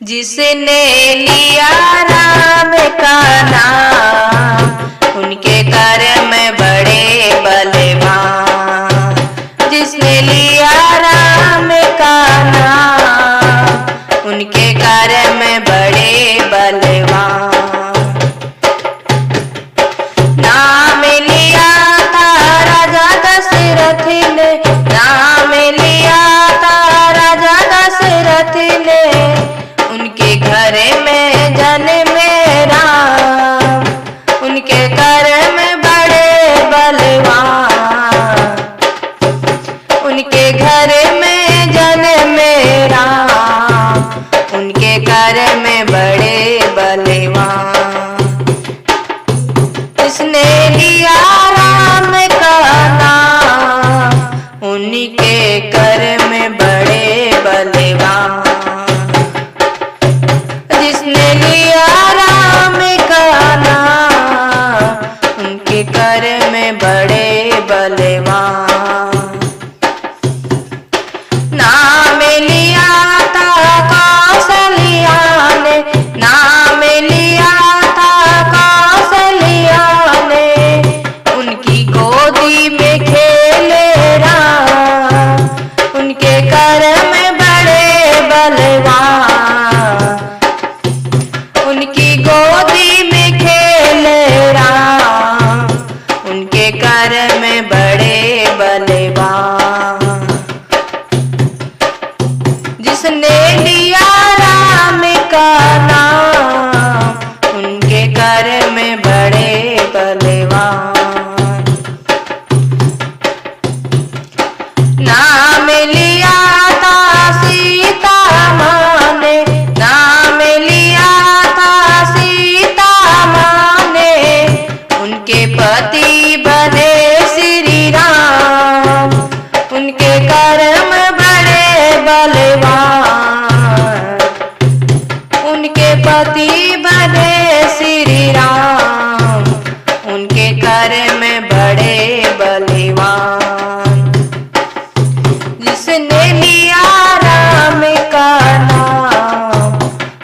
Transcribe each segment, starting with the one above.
जिसने लिया राम का नाम उनके कर्म बड़े बलवान। जिसने लिया राम का नाम उनके कर्म बड़े बलवान। नाम लिया था राजा दशरथ ने, नाम लिया था राजा दशरथ ने, उनके घर में जन्मे राम उनके कर्म बड़े बलवान। उनके घर में जन्मे राम उनके कर्म बड़े बलवान। जिसने लिया राम का नाम उनके कर्म बड़े बलवान। जिसने लिया राम का नाम उनके कर्म बड़े बलवान। नाम लिया था कौशल्या ने, नाम लिया था कौशल्या ने, उनकी गोदी में खेले राम उनके कर्म बड़े बलवान। उनकी गोदी में खेले राम उनके कर्म बड़े बलवान। जिसने लिया राम का नाम उनके कर्म बड़े बलवान। नाम लिया था सीता माँ ने, नाम लिया था सीता माँ ने, उनके पति बने श्री राम उनके कर्म बड़े बलवान। उनके पति बने श्री राम उनके कर्म बड़े बलवान। जिसने लिया राम का नाम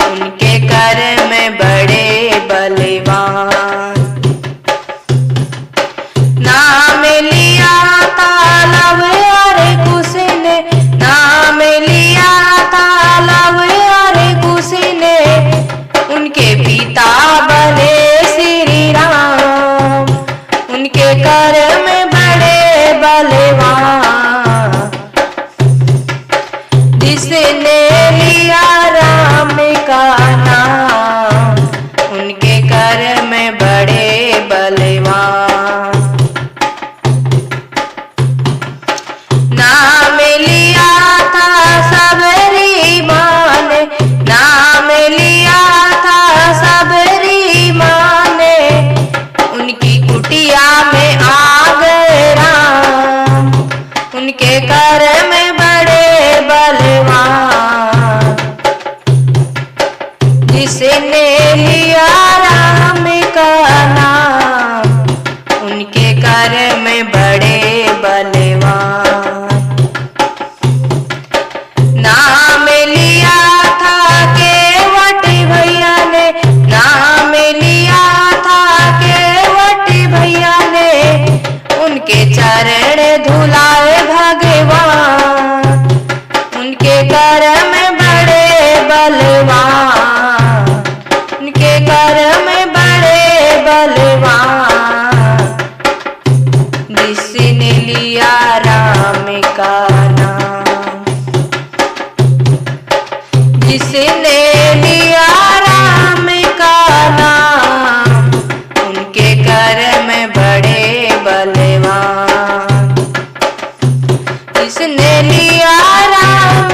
उनके कर्म बड़े बलवान। नाम लिया था लव और कुश ने, नाम लिया था लव और कुश ने, उनके पिता बने श्री राम उनके कर्म बड़े बलवान। जिसने लिया राम का नाम उनके कर्म बड़े बलवान। नाम लिया था सबरी माँ ने, नाम लिया था सबरी माँ ने, उनकी कुटिया में आग राम उनके कर्म बड़े बलवान। जिसने लिया राम का नाम उनके कर्म बड़े बलवान। नाम लिया था केवट भैया ने, नाम लिया था केवट भैया ने, उनके चरण धुलाए भगवान उनके कर्म बड़े बलवान। उनके कर्म बड़े बलवान। जिसने लिया राम का नाम, जिसने लिया राम का नाम उनके कर्म बड़े बलवान। जिसने लिया राम